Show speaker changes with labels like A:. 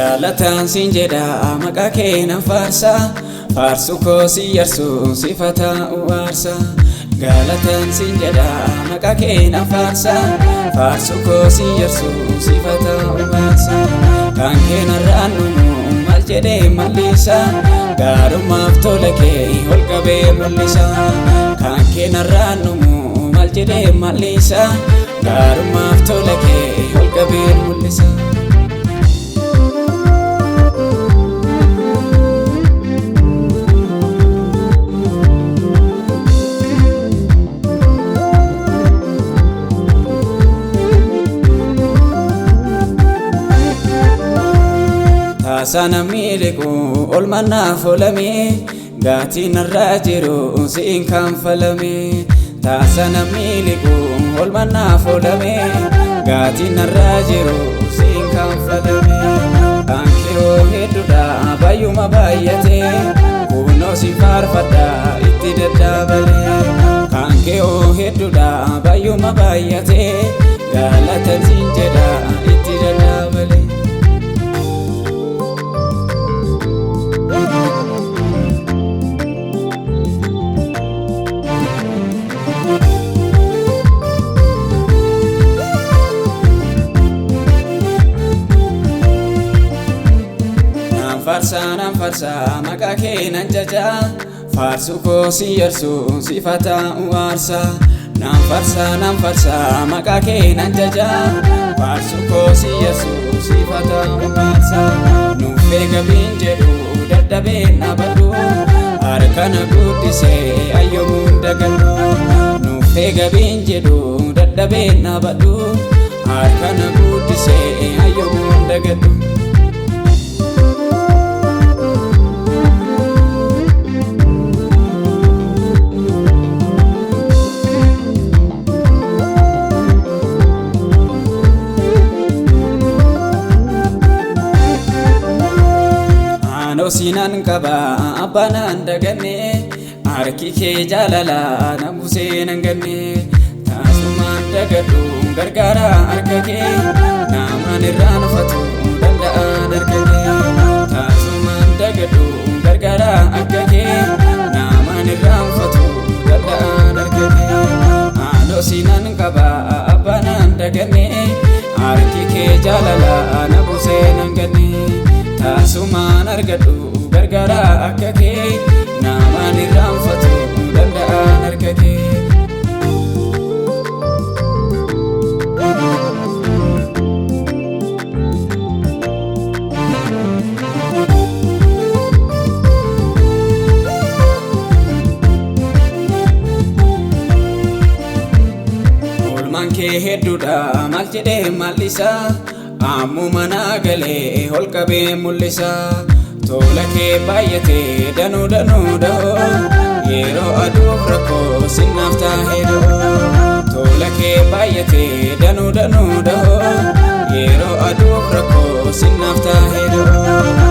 A: galatan sinjeda maqaa kee nan faarsa faarsu koo si yarsu sifata uwarsa galatan sinjeda maqaa kee nan faarsa faarsu koo si yarsu sifata uwarsa kan kee narraan dhumu mal jedhee mallisa gaarummaaf tola kee ol qabee mul'isa kan kee narraan dhumu mal jedhee mallisa gaarummaaf tola kee ol qabee mul'isa. Sana miliku olmanna folame gati narrajiru sin kan falame sana miliku olmanna folame gati narrajiru sin kan falame ankiro heduda bayuma bayate kuno si farfada itti dadabale kankeo heduda bayuma bayate galatan sinjeda itti dadabale. Nan farsa maqaa kee nan jaja faarsu koo si yarsu sifata uwarsa nan farsa maqaa kee nan jaja faarsu koo si yarsu sifata uwarsa nuufee gabiin jedhu dadhabeen nabadhu harkana guddisee ayyomuun dagadhu nuufee gabiin jedhu dadhabeen nabadhu harkana guddisee ayyomuun dagadhu. Sinan kaba abanan daganne harki kee jaalala nabusee nan ganne taasumaan dagadhu gargaara harka kee namaan irraan ufatu danda'an harka kee taasumaan dagadhu gargaara harka kee namaan irraan ufatu danda'an harka kee sinan kaba abanan daganne harki kee jaalala nabusee nan ganne taasumaan argadhu gargaara akka kee namaan irraanfatu danda'an harka kee. Oolmaan kee hedduudha maal jedhee mallisa ammuma naa galee ol qabee mul'isa tola kee baay'atee danuu dahoo yeroo aduuf rakkoo sinnaaf taahee dahoo tola kee baay'atee danuu dahoo yeroo aduuf rakkoo sinnaaf taahee dahoo.